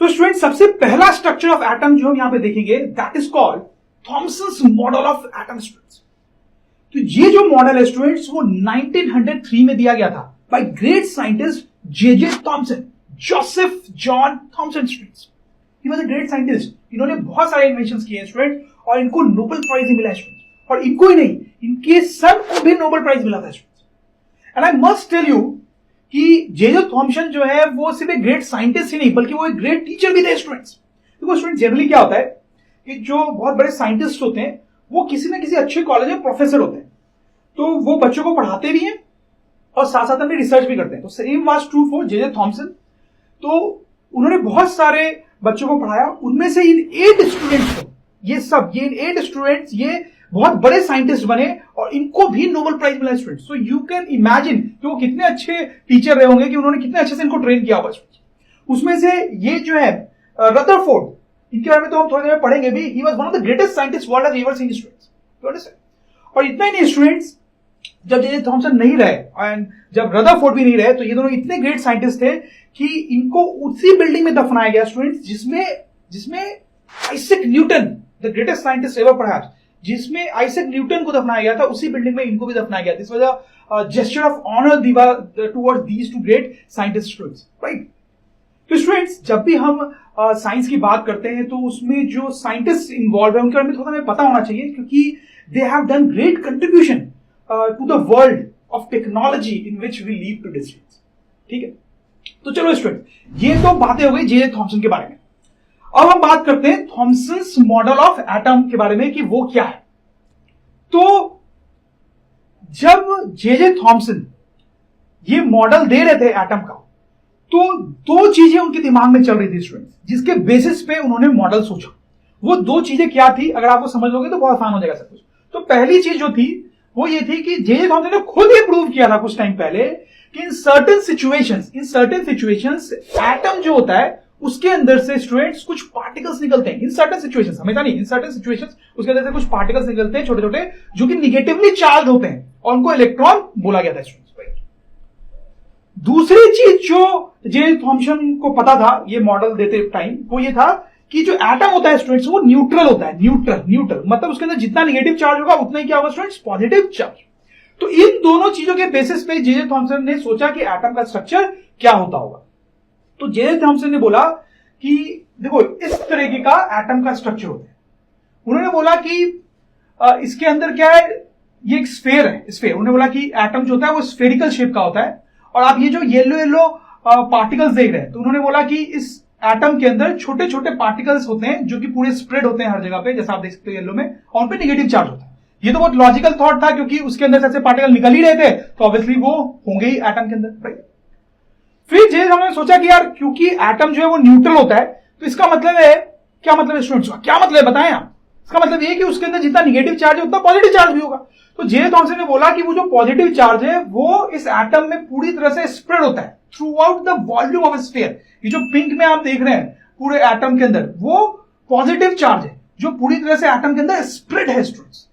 तो स्टूडेंट सबसे पहला स्ट्रक्चर ऑफ एटम जो हम यहां पे देखेंगे that is called Thomson's model of atom students. तो ये जो मॉडल है स्टूडेंट्स वो 1903 में दिया गया था by great scientist J Thomson, Joseph John Thomson students. He was a great scientist. इन्होंने बहुत सारे इन्वेंशंस किए स्टूडेंट और इनको नोबेल प्राइज ही मिला है स्टूडेंट। और इनको ही नहीं, इनके सन को भी नोबेल प्राइज मिला था student. And I must tell you कि जे थॉमसन जो है वो सिर्फ एक ग्रेट साइंटिस्ट ही नहीं बल्कि वो एक ग्रेट टीचर भी थे स्टूडेंट्स। देखो स्टूडेंट जनरली क्या होता है कि जो बहुत बड़े साइंटिस्ट होते हैं वो किसी ना किसी अच्छे कॉलेज में प्रोफेसर होते हैं, तो वो बच्चों को पढ़ाते भी हैं और साथ साथ अपनी रिसर्च भी करते हैं। तो same was true for J Thomson. तो उन्होंने बहुत सारे बच्चों को पढ़ाया, उनमें से इन 8 स्टूडेंट्स को, ये 8 स्टूडेंट्स ये बहुत बड़े साइंटिस्ट बने और इनको भी नोबेल प्राइज मिला students. So you can imagine कि वो कितने अच्छे टीचर रहे होंगे, कि उन्होंने कितने अच्छे से इनको ट्रेन किया होगा। उसमें से ये जो है रदरफोर्ड, इनके बारे में तो हम थोड़ी देर में पढ़ेंगे भी। He was one of the greatest scientist world has ever seen students, you understand. और इतना ही नहीं स्टूडेंट्स, जब जे थॉमसन नहीं रहे एंड जब रदरफोर्ड भी नहीं रहे तो ये दोनों इतने ग्रेट साइंटिस्ट थे कि इनको उसी बिल्डिंग में दफनाया गया स्टूडेंट्स जिसमें Isaac Newton, the greatest scientist ever perhaps, जिसमें आइजैक न्यूटन को दफनाया गया था, उसी बिल्डिंग में इनको भी दफनाया गया। This was a gesture of honour towards these two great scientist students, right. तो स्टूडेंट्स जब भी हम साइंस की बात करते हैं तो उसमें जो साइंटिस्ट इन्वॉल्व है उनके बारे में थोड़ा हमें पता होना चाहिए, क्योंकि they have done great contribution to the world of technology in which we live to distance. ठीक है, तो चलो स्टूडेंट ये तो बातें हो गई जे थॉमसन के बारे में। अब हम बात करते हैं थॉमसन्स मॉडल ऑफ एटम के बारे में कि वो क्या है। तो जब जे थॉमसन ये मॉडल दे रहे थे एटम का, तो 2 चीजें उनके दिमाग में चल रही थी स्टूडेंट्स, जिसके बेसिस पे उन्होंने मॉडल सोचा। वो 2 चीजें क्या थी, अगर आप वो समझ लोगे तो बहुत आसान हो जाएगा सब कुछ। तो पहली चीज जो थी वो ये थी कि जे थॉमसन ने खुद ही प्रूव किया था कुछ टाइम पहले कि इन सर्टेन सिचुएशंस एटम जो होता है उसके अंदर से स्टूडेंट्स कुछ पार्टिकल्स निकलते हैं। इन सर्टेन सिचुएशंस, हमेशा नहीं, इन सर्टेन सिचुएशंस उसके अंदर से कुछ पार्टिकल्स निकलते हैं छोटे छोटे, जो कि निगेटिवली चार्ज होते हैं और उनको इलेक्ट्रॉन बोला गया था स्टूडेंट्स। दूसरी चीज जो जे थॉमसन को पता था ये मॉडल देते टाइम, वो ये था कि जो एटम होता है स्टूडेंट्स वो न्यूट्रल होता है। न्यूट्रल मतलब उसके अंदर जितना नेगेटिव चार्ज होगा उतना ही क्या होगा स्टूडेंट्स, पॉजिटिव चार्ज। तो इन दोनों चीजों के बेसिस पे जे थॉमसन ने सोचा कि एटम का स्ट्रक्चर क्या होता होगा। तो जे थॉमसन ने बोला कि देखो इस तरीके का एटम का स्ट्रक्चर होता है। उन्होंने बोला कि इसके अंदर क्या है, ये एक स्फेयर है। स्फेयर, उन्होंने बोला कि एटम जो होता है वो स्फेरिकल शेप का होता है। और आप ये जो येलो पार्टिकल्स देख रहे हैं, तो उन्होंने बोला कि इस एटम के अंदर छोटे छोटे पार्टिकल्स होते हैं जो कि पूरे स्प्रेड होते हैं हर जगह पे, जैसा आप देख सकते हो येलो में, और उन पे नेगेटिव चार्ज होता है। ये तो बहुत लॉजिकल थॉट था, क्योंकि उसके अंदर से ऐसे पार्टिकल निकल ही रहे थे तो ऑब्वियसली वो होंगे ही एटम के अंदर, राइट। फिर जे हमने सोचा कि यार क्योंकि एटम जो है वो न्यूट्रल होता है, तो इसका मतलब है, क्या मतलब है स्टूडेंट्स, क्या मतलब है बताएं आप। इसका मतलब ये कि उसके अंदर जितना नेगेटिव चार्ज है उतना पॉजिटिव चार्ज भी होगा। तो जे थॉमसन ने बोला कि वो जो पॉजिटिव चार्ज है वो इस एटम में पूरी तरह से स्प्रेड होता है through out the volume of sphere. ये जो पिंक में आप देख रहे हैं पूरे एटम के अंदर, वो पॉजिटिव चार्ज है जो पूरी तरह से एटम के अंदर स्प्रेड है स्टूडेंट्स।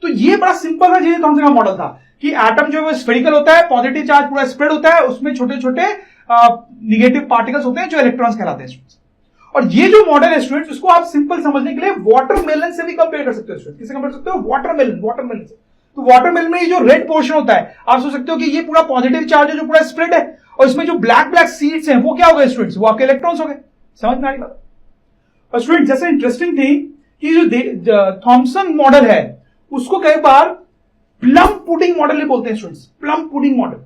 तो ये बड़ा सिंपल है जे थॉमसन का मॉडल था कि एटम जो है स्फेरिकल होता है, पॉजिटिव चार्ज पूरा स्प्रेड होता है, उसमें छोटे छोटे निगेटिव पार्टिकल्स होते हैं जो इलेक्ट्रॉन्स कहलाते हैं स्टूडेंट्स। और ये जो मॉडल है स्टूडेंट्स, उसको आप सिंपल समझने के लिए वाटरमेलन से भी कंपेयर कर सकते हो स्टूडेंट्स। किससे कंपेयर कर सकते हो, वाटरमेलन से। तो वाटरमेलन में ये जो रेड पोर्शन होता है, आप सोच सकते हो कि ये पूरा पॉजिटिव चार्ज है जो पूरा स्प्रेड है, और इसमें जो ब्लैक सीड्स हैं वो क्या हो गए स्टूडेंट्स, वो आपके इलेक्ट्रॉन्स हो गए। समझ में आ रही बात। और स्टूडेंट जैसे इंटरेस्टिंग थी कि जो थॉमसन मॉडल है उसको कई बार प्लम पुडिंग मॉडल भी बोलते हैं स्टूडेंट्स। प्लम पुडिंग मॉडल,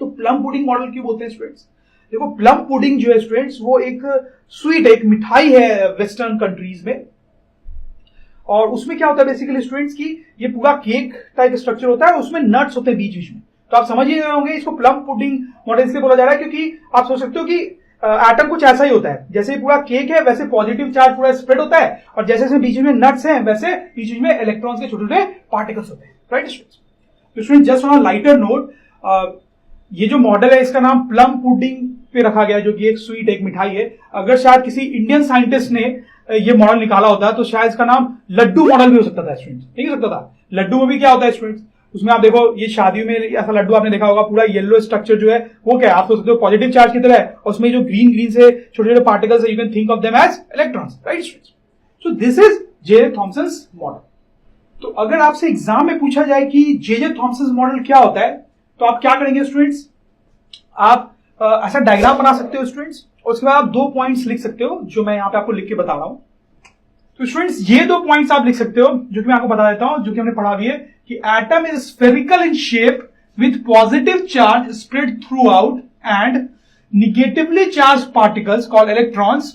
तो प्लम पुडिंग मॉडल क्यों बोलते हैं स्टूडेंट्स, देखो प्लम पुडिंग जो है स्टूडेंट्स वो एक स्वीट, एक मिठाई है वेस्टर्न कंट्रीज में। और उसमें क्या होता है बेसिकली स्टूडेंट्स की ये पूरा केक टाइप स्ट्रक्चर होता है, उसमें नट्स होते हैं बीच बीच में। तो आप समझ ही रहे होंगे इसको प्लम पुडिंग मॉडल इसलिए बोला जा रहा है क्योंकि आप सोच सकते हो कि एटम कुछ ऐसा ही होता है, जैसे पूरा केक है वैसे पॉजिटिव चार्ज पूरा स्प्रेड होता है, और जैसे जैसे बीच में नट्स हैं वैसे बीच बीच में इलेक्ट्रॉन्स के छोटे छोटे पार्टिकल्स होते हैं, राइट स्टूडेंट्स। तो student just on a lighter note, ये जो मॉडल है इसका नाम प्लम पुडिंग पे रखा गया, जो कि एक स्वीट, एक मिठाई है। अगर शायद किसी इंडियन साइंटिस्ट ने ये मॉडल निकाला होता तो शायद इसका नाम लड्डू मॉडल भी हो सकता था स्टूडेंट्स, नहीं हो सकता था। लड्डू में भी क्या होता है स्टूडेंट्स, उसमें आप देखो ये शादियों में ऐसा लड्डू आपने देखा होगा, पूरा येलो स्ट्रक्चर जो है वो क्या है, आप सोच सकते हो पॉजिटिव चार्ज की तरह है, और उसमें जो ग्रीन ग्रीन से छोटे छोटे पार्टिकल्स है, you can think of them as electrons, right students. So this is J Thomson's model. तो अगर आपसे एग्जाम में पूछा जाए कि जे थॉमसन्स मॉडल क्या होता है, तो आप क्या करेंगे स्टूडेंट्स, आप ऐसा डायग्राम बना सकते हो स्टूडेंट्स, और उसके बाद आप 2 पॉइंट्स लिख सकते हो जो मैं यहां पे आपको लिख के बता रहा हूं। तो स्टूडेंट्स ये 2 पॉइंट्स आप लिख सकते हो जो कि मैं आपको बता देता हूं, जो कि हमने पढ़ा भी है कि atom is spherical in shape with positive charge spread through out and negatively charge particles called electrons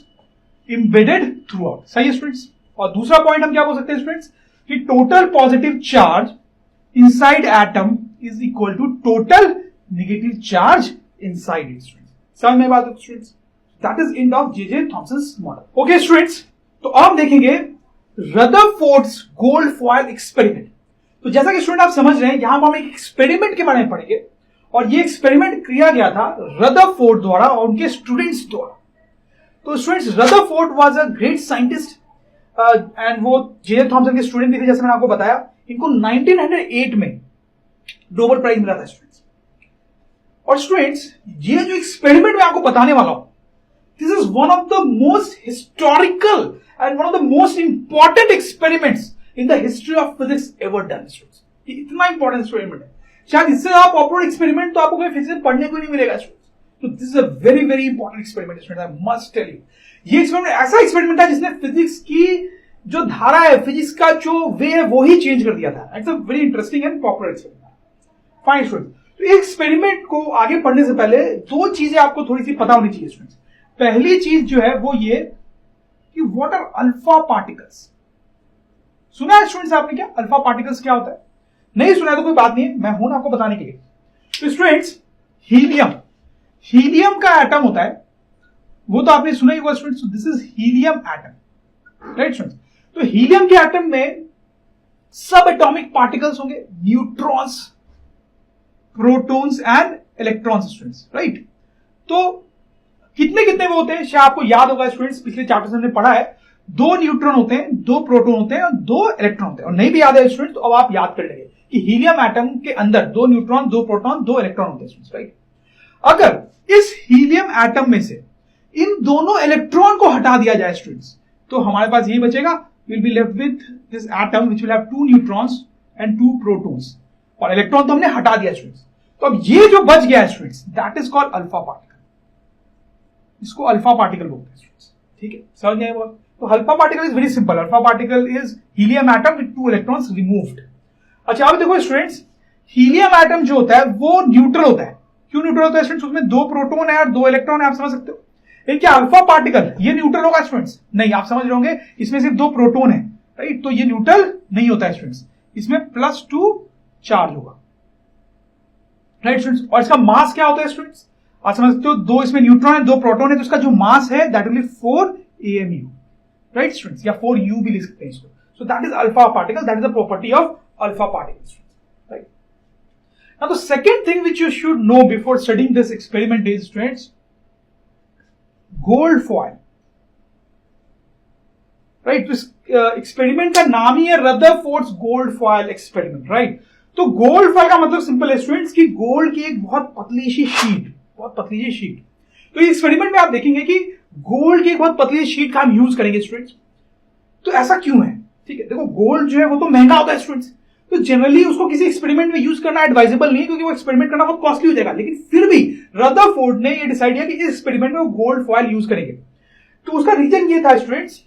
embedded through out. सही है स्टूडेंट्स। और दूसरा पॉइंट हम क्या बोल सकते हैं स्टूडेंट्स कि total positive charge inside atom is equal to total negative charge inside it. Students समझ में बात है students, that is end of J Thomson's model. Okay students, तो अब देखेंगे रदरफोर्ड्स गोल्ड फॉयल एक्सपेरिमेंट। तो जैसा कि स्टूडेंट आप समझ रहे हैं, यहां पर हम एक एक्सपेरिमेंट के बारे में पढ़ेंगे, और ये एक्सपेरिमेंट किया गया था रदरफोर्ड द्वारा और उनके स्टूडेंट्स द्वारा। तो students Rutherford was a great scientist and वो जे थॉमसन के स्टूडेंट भी थे, जैसे मैंने आपको बताया। इनको 1908 में नोबेल प्राइज मिला था स्टूडेंट्स। और स्टूडेंट्स ये जो एक्सपेरिमेंट मैं आपको बताने वाला हूं, this is one of the most historical and one of the most important experiments in the history of physics ever done students। ये इतना इंपॉर्टेंट एक्सपेरिमेंट है, शायद इससे ज्यादा पॉपुलर एक्सपेरिमेंट तो आपको कोई फिजिक्स पढ़ने को नहीं मिलेगा स्टूडेंट्स। तो this is a very very important experiment student, I must tell you. ये एक्सपेरिमेंट ऐसा एक्सपेरिमेंट है जिसने फिजिक्स की जो धारा है, फिजिक्स का जो वे है, वो ही चेंज कर दिया था। It's a very interesting and popular experiment. Fine students, तो एक्सपेरिमेंट को आगे पढ़ने से पहले 2 चीजें आपको थोड़ी सी पता होनी चाहिए स्टूडेंट्स। पहली चीज जो है वो ये कि व्हाट आर अल्फा पार्टिकल्स। सुना है स्टूडेंट्स आपने क्या अल्फा पार्टिकल्स क्या होता है? नहीं सुना है तो कोई बात नहीं है, मैं हूं ना आपको बताने के लिए। तो स्टूडेंट्स हीलियम का एटम होता है, वो तो आपने सुना ही होगा students. This is helium atom, right students. तो हीलियम के एटम में सब एटॉमिक पार्टिकल्स होंगे, neutrons, protons and electrons students, right. तो कितने कितने वो होते हैं, शायद आपको याद होगा स्टूडेंट्स, पिछले चैप्टर से हमने पढ़ा है 2 न्यूट्रॉन होते हैं, 2 प्रोटॉन होते हैं और 2 इलेक्ट्रॉन होते हैं। और नहीं भी याद है स्टूडेंट तो अब आप याद कर लेंगे कि हीलियम एटम के अंदर 2 न्यूट्रॉन, 2 प्रोटॉन, 2 इलेक्ट्रॉन होते हैं, राइट। अगर इस हीलियम एटम में से इन दोनों इलेक्ट्रॉन को हटा दिया जाए स्टूडेंट्स, तो हमारे पास ये बचेगा, will be left with this atom which will have 2 neutrons and 2 protons, और इलेक्ट्रॉन तो हमने हटा दिया स्टूडेंट्स। तो अब ये जो बच गया है students, that is called alpha particle. इसको अल्फा पार्टिकल बोलते हैं स्टूडेंट्स, ठीक है, समझ गए वो। तो alpha particle is very simple, alpha particle is helium atom with 2 electrons removed. अच्छा अब देखो स्टूडेंट्स, हीलियम एटम जो होता है वो न्यूट्रल होता है। क्यों न्यूट्रल होता है स्टूडेंट्स? उसमें 2 प्रोटॉन है और 2 इलेक्ट्रॉन है, आप समझ सकते हो। लेकिन क्या अल्फा पार्टिकल ये न्यूट्रल होगा स्टूडेंट्स? नहीं, आप समझ रहे होंगे इसमें सिर्फ 2 प्रोटॉन है, राइट। तो ये न्यूट्रल नहीं होता है स्टूडेंट्स, इसमें +2 चार्ज होगा, राइट स्टूडेंट्स। और इसका मास क्या होता है स्टूडेंट्स? आप समझ सकते हो, 2 इसमें न्यूट्रॉन है, 2 प्रोटॉन है, तो इसका जो मास है that will be 4 AMU, right students, या 4U भी लिख सकते हैं इसको। So that is alpha particle, that is the property of alpha particles, right. Now the second thing which you should know before studying this experiment is students gold foil, right. तो experiment का नाम ही है Rutherford's gold foil experiment, right. तो gold foil का मतलब simple है students कि gold की एक बहुत पतली सी शीट, बहुत पतली सी शीट। तो इस एक्सपेरिमेंट में आप देखेंगे कि गोल्ड की एक बहुत पतली शीट का हम यूज करेंगे स्टूडेंट्स। तो ऐसा क्यों है? ठीक है, देखो गोल्ड जो है वो तो महंगा होता है स्टूडेंट्स, तो जनरली उसको किसी एक्सपेरिमेंट में यूज करना एडवाइजेबल नहीं है, क्योंकि वो एक्सपेरिमेंट करना बहुत कॉस्टली हो जाएगा। लेकिन फिर भी रदरफोर्ड ने ये डिसाइड किया कि इस एक्सपेरिमेंट में वो गोल्ड फॉयल यूज करेंगे। तो उसका रीजन ये था स्टूडेंट्स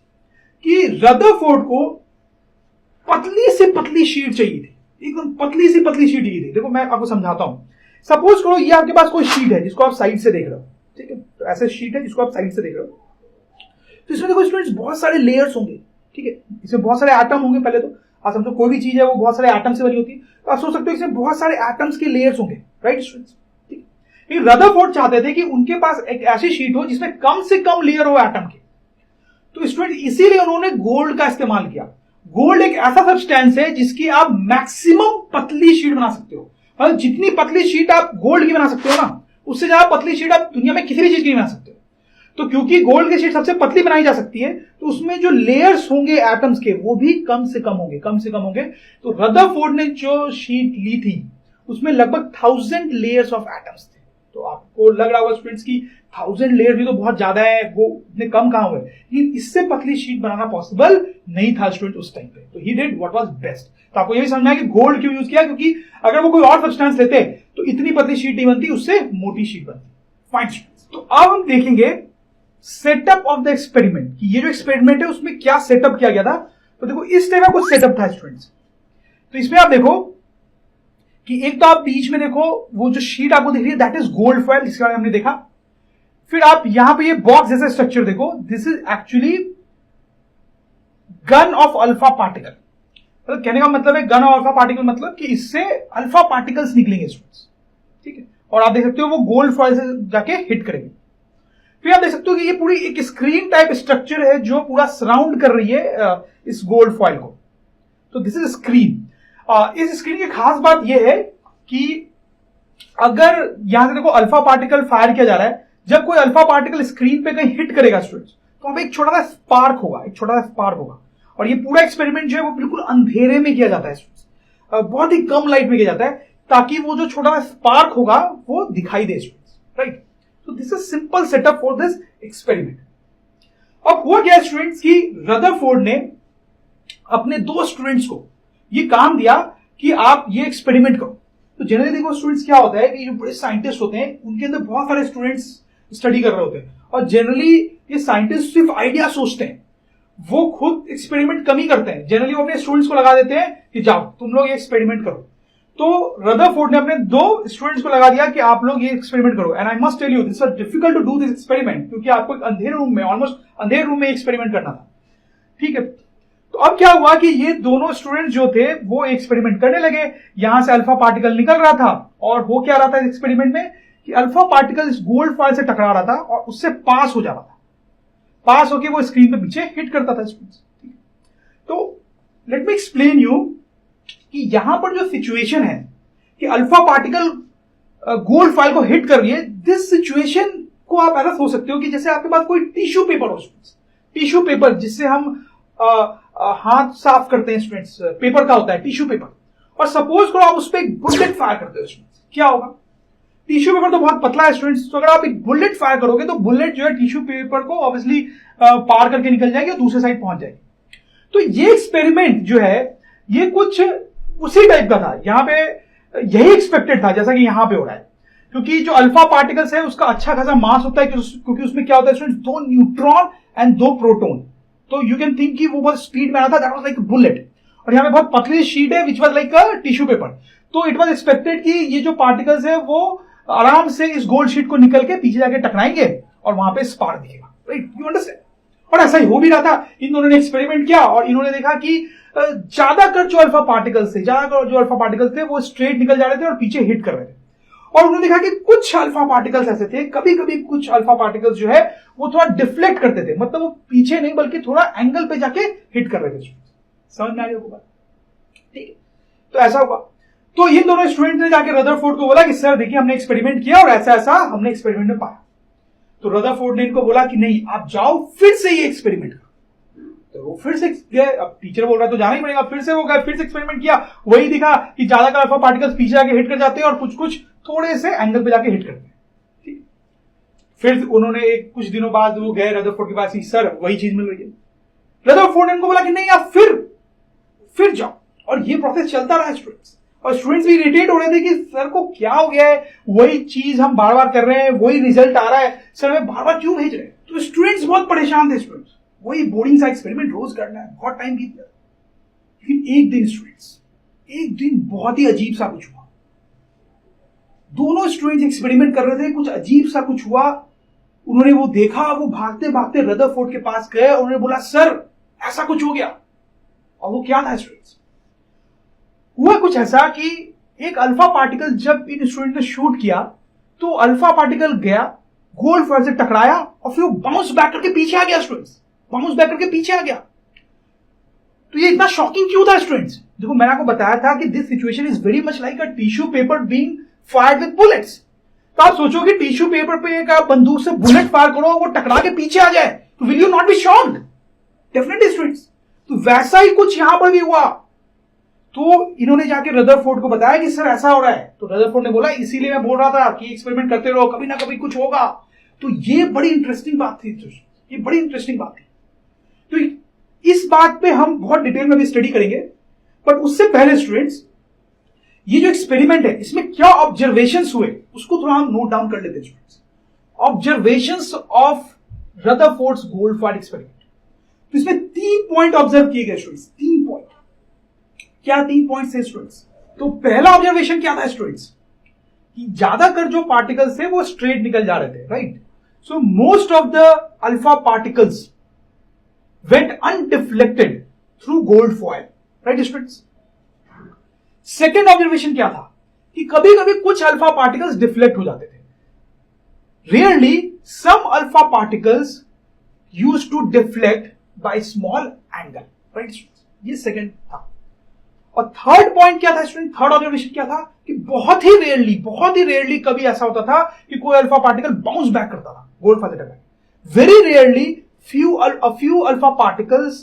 कि रदरफोर्ड को पतली से पतली शीट चाहिए थी, एकदम पतली सी पतली शीट चाहिए थी। देखो मैं आपको समझाता हूं। सपोज करो ये आपके पास कोई शीट है जिसको आप साइड से देख रहे हो, ठीक है। तो ऐसे शीट है जिसको आप साइड से देख रहे हो, तो इसमें देखो स्टूडेंट्स बहुत सारे लेयर्स होंगे, ठीक है। इसमें बहुत सारे एटम होंगे। पहले तो आप समझो कोई भी चीज है वो बहुत सारे एटम से बनी होती है, तो आप सोच सकते हो इसमें बहुत सारे एटम्स के लेयर्स होंगे, राइट स्टूडेंट्स, ठीक है। रदरफोर्ड चाहते थे कि उनके पास एक ऐसी शीट हो जिसमें कम से कम लेयर हो एटम के। तो स्टूडेंट इसीलिए उन्होंने गोल्ड का इस्तेमाल किया। गोल्ड एक ऐसा सब्सटेंस है जिसकी आप मैक्सिमम पतली शीट बना सकते हो, मतलब जितनी पतली शीट आप गोल्ड की बना सकते हो ना, उससे ज्यादा पतली शीट आप दुनिया में किसी भी चीज की नहीं बना सकते हो। तो क्योंकि गोल्ड की शीट सबसे पतली बनाई जा सकती है, तो उसमें जो लेयर्स होंगे एटम्स के वो भी कम से कम होंगे। तो रदरफोर्ड ने जो शीट ली थी उसमें लगभग 1000 लेयर्स ऑफ एटम्स थे। तो आपको लग रहा होगा स्टूडेंट्स की 1000 लेयर भी तो बहुत ज्यादा है, वो इतने कम कहां हुए, लेकिन इससे पतली शीट बनाना पॉसिबल नहीं था स्टूडेंट उस टाइम पे। तो he did what was best. तो आपको ये भी समझना है कि गोल्ड क्यों यूज किया, क्योंकि अगर वो कोई और सब्सटेंस लेते तो इतनी पतली शीट नहीं बनती, उससे मोटी शीट बनती। फाइन। तो अब हम देखेंगे सेटअप ऑफ द एक्सपेरिमेंट कि ये जो एक्सपेरिमेंट है उसमें क्या सेटअप किया गया था। तो देखो इस तरह का कुछ सेटअप था स्टूडेंट्स। तो इसमें आप देखो कि एक तो आप बीच में देखो वो जो शीट आपको दिख रही है दैट इज गोल्ड फॉइल, जिसके बारे में हमने देखा। फिर आप यहां पे ये बॉक्स जैसा स्ट्रक्चर देखो, this is actually gun of alpha particle. मतलब कहने का मतलब है गन ऑफ अल्फा पार्टिकल मतलब कि इससे अल्फा पार्टिकल्स निकलेंगे स्टूडेंट्स, ठीक है। और आप देख सकते हो वो गोल्ड फॉइल से जाके हिट करेंगे। फिर आप देख सकते हो कि ये पूरी एक स्क्रीन टाइप स्ट्रक्चर है जो पूरा सराउंड कर रही है इस गोल्ड फॉइल को। तो दिस इज स्क्रीन। इस स्क्रीन की खास बात यह है कि अगर यहां से देखो अल्फा पार्टिकल फायर किया जा रहा है, जब कोई अल्फा पार्टिकल स्क्रीन पे कहीं हिट करेगा स्टूडेंट्स, तो अब एक छोटा सा स्पार्क होगा। और ये पूरा एक्सपेरिमेंट जो है वो बिल्कुल अंधेरे में किया जाता है स्टूडेंट्स, बहुत ही कम लाइट में किया जाता है, ताकि वो जो छोटा सा स्पार्क होगा वो दिखाई दे स्टूडेंट्स, राइट। तो this is simple setup for this experiment. अब हुआ क्या स्टूडेंट्स कि रदरफोर्ड ने अपने 2 स्टूडेंट्स को ये काम दिया कि आप ये एक्सपेरिमेंट करो। तो जनरली देखो स्टूडेंट्स क्या होता है कि जो बड़े साइंटिस्ट होते हैं उनके अंदर बहुत सारे स्टूडेंट्स स्टडी कर रहे होते हैं, और जनरली ये साइंटिस्ट सिर्फ आइडिया सोचते हैं, वो खुद एक्सपेरिमेंट कम ही करते हैं। जनरली वो अपने स्टूडेंट्स को लगा देते हैं कि जाओ तुम लोग ये एक्सपेरिमेंट करो। तो रदरफोर्ड ने अपने 2 स्टूडेंट्स को लगा दिया कि आप लोग ये एक्सपेरिमेंट करो। And I must tell you this was difficult to do this experiment, क्योंकि आपको एक अंधेरे रूम में, ऑलमोस्ट अंधेरे रूम में एक्सपेरिमेंट करना था, ठीक है। तो अब क्या हुआ कि ये दोनों स्टूडेंट जो थे वो एक्सपेरिमेंट करने लगे। यहां से अल्फा पार्टिकल निकल रहा था, और हो क्या रहा था इस एक्सपेरिमेंट में कि अल्फा पार्टिकल इस गोल्ड फॉइल से टकरा रहा था और उससे पास हो जा रहा था, पास होके वो स्क्रीन पे पीछे हिट करता था। तो लेट मी एक्सप्लेन यू कि यहां पर जो सिचुएशन है कि अल्फा पार्टिकल गोल्ड फॉइल को हिट कर रही है, दिस सिचुएशन को आप ऐसा सोच सकते हो कि जैसे आपके पास कोई टिश्यू पेपर हो, टिश्यू पेपर जिससे हम हाथ साफ करते हैं स्टूडेंट्स, पेपर का होता है टिश्यू पेपर, और सपोज करो आप उस पर एक बुलेट फायर करते हो स्टूडेंट्स, क्या होगा? टिश्यू पेपर तो बहुत पतला है स्टूडेंट्स, तो अगर आप एक बुलेट फायर करोगे तो बुलेट जो है टिश्यू पेपर को ऑब्वियसली पार करके निकल जाएगी और दूसरे साइड पहुंच जाएगी। तो ये एक्सपेरिमेंट जो है ये कुछ उसी टाइप का था, यहां पे यही एक्सपेक्टेड था जैसा कि यहां पे हो रहा है, क्योंकि जो अल्फा पार्टिकल्स है उसका अच्छा खासा मास होता है, क्योंकि उसमें क्या होता है स्टूडेंट्स, 2 न्यूट्रॉन एंड 2 प्रोटॉन। तो यू कैन थिंक कि वो बहुत स्पीड में आ रहा था, दैट वाज लाइक बुलेट, और यहाँ पे बहुत पतली शीट है which was like a tissue paper. तो इट वाज एक्सपेक्टेड कि ये जो पार्टिकल्स है वो आराम से इस गोल्ड शीट को निकल के पीछे जाके टकराएंगे और वहां पे स्पार्क दिखेगा, राइट, यू अंडरस्टैंड। और ऐसा ही हो भी रहा था। इन दोनों ने एक्सपेरिमेंट किया और इन्होंने देखा कि ज्यादातर जो अल्फा पार्टिकल्स थे वो स्ट्रेट निकल जा रहे थे और पीछे हिट कर रहे थे। और उन्होंने देखा कि कुछ अल्फा पार्टिकल्स ऐसे थे, कभी कभी कुछ अल्फा पार्टिकल्स जो है वो थोड़ा डिफ्लेक्ट करते थे, मतलब वो पीछे नहीं बल्कि थोड़ा एंगल पे जाके हिट कर रहे थे। समझ में आ रही होगा, ठीक है। तो ऐसा हुआ, तो इन दोनों स्टूडेंट ने जाके रदरफोर्ड को बोला कि सर देखिए हमने एक्सपेरिमेंट किया और ऐसा ऐसा हमने एक्सपेरिमेंट में पाया। तो रदरफोर्ड ने इनको बोला कि नहीं, आप जाओ फिर से ये एक्सपेरिमेंट करो। तो वो फिर से गए, अब टीचर बोल रहा है तो जाना ही पड़ेगा, फिर से वो गए, फिर से एक्सपेरिमेंट किया, वही दिखा कि ज्यादातर अल्फा पार्टिकल्स पीछे जाके हिट कर जाते हैं और कुछ कुछ थोड़े से एंगल पे जाके हिट करते हैं, ठीक। फिर उन्होंने कुछ दिनों बाद वो गए रदरफोर्ड के पास, सर वही चीज मिल रही है। रदरफोर्ड ने उनको बोला कि नहीं आप फिर जाओ, और ये प्रोसेस चलता रहा स्टूडेंट्स, और स्टूडेंट्स भी इरिटेट हो रहे थे कि सर को क्या हो गया है, वही चीज हम बार बार कर रहे हैं, वही रिजल्ट आ रहा है, सर हमें बार बार क्यों भेज रहे हैं। तो स्टूडेंट्स बहुत परेशान थे, स्टूडेंट्स वही बोरिंग सा एक्सपेरिमेंट रोज करना है, बहुत टाइम बीत गया। लेकिन एक दिन बहुत ही अजीब सा कुछ हुआ। दोनों स्टूडेंट्स एक्सपेरिमेंट कर रहे थे, कुछ अजीब सा कुछ हुआ, उन्होंने वो देखा, वो भागते भागते रदरफोर्ड के पास गए, उन्होंने बोला सर ऐसा कुछ हो गया। और वो क्या था स्टूडेंट्स, हुआ कुछ ऐसा कि एक अल्फा पार्टिकल जब इन स्टूडेंट ने शूट किया तो अल्फा पार्टिकल गया, गोल्ड फॉइल से टकराया और फिर वो बाउंस बैक करके पीछे आ गया स्टूडेंट्स, बाउंस बैक करके पीछे आ गया। तो ये इतना शॉकिंग क्यों था स्टूडेंट्स? देखो मैंने आपको बताया था कि this situation is very much like a tissue paper being fired with bullets. तो आप सोचो कि टिश्यू पेपर पे एक आप बंदूक से बुलेट फायर करो, वो टकरा के पीछे आ जाए, तो will you not be shocked? Definitely students. तो वैसा ही कुछ यहां पर भी हुआ। तो इन्होंने जाके रदरफोर्ड को बताया कि सर ऐसा हो रहा है। तो रदरफोर्ड ने बोला इसीलिए मैं बोल रहा था कि एक्सपेरिमेंट करते रहो, कभी ना कभी कुछ होगा। तो ये बड़ी इंटरेस्टिंग बात थी, ये बड़ी इंटरेस्टिंग बात थी। तो इस बात पे हम बहुत डिटेल में भी स्टडी करेंगे, बट उससे पहले स्टूडेंट्स, ये जो एक्सपेरिमेंट है इसमें क्या ऑब्जर्वेशंस हुए उसको थोड़ा हम नोट डाउन कर लेते हैं students. Observations of Rutherford's gold foil experiment. तो इसमें 3 पॉइंट ऑब्जर्व किए गए स्टूडेंट्स। 3 पॉइंट। क्या 3 पॉइंट थे स्टूडेंट्स? तो पहला ऑब्जर्वेशन क्या था स्टूडेंट्स, कि ज्यादातर जो पार्टिकल्स थे वो स्ट्रेट निकल जा रहे थे, right? So most of the alpha particles went undeflected through gold foil, right students? Second observation क्या था, कि कभी कभी कुछ अल्फा पार्टिकल्स डिफ्लेक्ट हो जाते थे। Rarely some alpha particles used to deflect by small angle, right? ये सेकेंड था। और थर्ड पॉइंट क्या था स्टूडेंट? थर्ड ऑब्जर्वेशन क्या था, कि बहुत ही रेयरली कभी ऐसा होता था कि कोई अल्फा पार्टिकल बाउंस बैक करता था gold fire attack. Very rarely a few alpha particles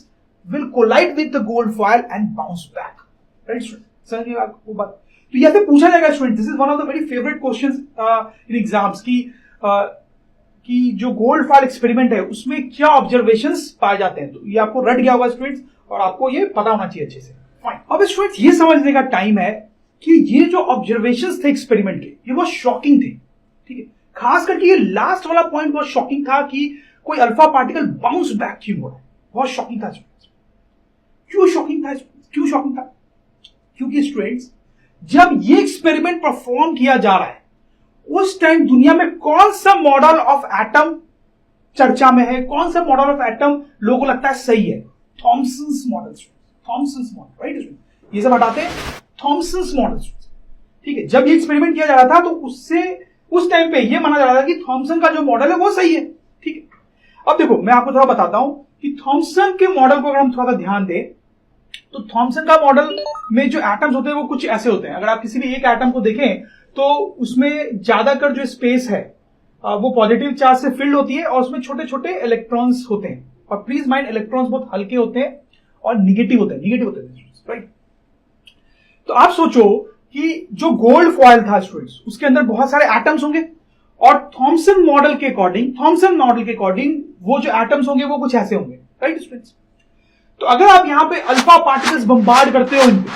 will collide with the gold foil and bounce back, right student? समझिए आपको बात। तो यह से पूछा जाएगा student, this is one of the very favourite questions in exams कि जो गोल्ड फॉयल एक्सपेरिमेंट है उसमें क्या ऑब्जर्वेशंस पाए जाते हैं। तो ये आपको रट गया होगा स्टूडेंट्स, और आपको ये पता होना चाहिए अच्छे से। फाइन। अब स्टूडेंट्स ये समझने का टाइम है कि ये जो ऑब्जर्वेशंस थे एक्सपेरिमेंट के, ये बहुत शॉकिंग थे, ठीक है? खास करके ये लास्ट वाला पॉइंट बहुत शॉकिंग था कि कोई अल्फा पार्टिकल बाउंस बैक क्यों हो रहा है। बहुत शॉकिंग था स्टूडेंट्स। क्यों शॉकिंग था? क्योंकि स्टूडेंट्स जब ये एक्सपेरिमेंट परफॉर्म किया जा रहा है उस टाइम दुनिया में कौन सा मॉडल ऑफ एटम चर्चा में है, कौन सा मॉडल ऑफ एटम लोगों को लगता है सही है? Thomson's model, right? ये सब हटाते हैं, थॉमसन्स मॉडल, ठीक है? जब ये एक्सपेरिमेंट किया जा रहा था तो उससे उस टाइम पे ये माना जा रहा था कि थॉमसन का जो मॉडल है वो सही है, ठीक है? अब देखो मैं आपको थोड़ा बताता हूं कि थॉमसन के मॉडल को अगर हम थोड़ा सा ध्यान दें तो थॉमसन का मॉडल में जो एटम्स होते हैं वो कुछ ऐसे होते हैं। अगर आप किसी भी एक एटम को देखें तो उसमें ज्यादातर जो स्पेस है वो पॉजिटिव चार्ज से फिल्ड होती है और उसमें छोटे छोटे इलेक्ट्रॉन्स होते हैं। और प्लीज माइंड, इलेक्ट्रॉन्स बहुत हल्के होते हैं और निगेटिव होते हैं, राइट? तो आप सोचो कि जो गोल्ड फॉयल था स्टूडेंट्स उसके अंदर बहुत सारे एटम्स होंगे, और थॉमसन मॉडल के अकॉर्डिंग वो जो एटम्स होंगे वो कुछ ऐसे होंगे, राइट स्टूडेंट्स? तो अगर आप यहां पे अल्फा पार्टिकल्स बम्बार्ड करते हो इनपे,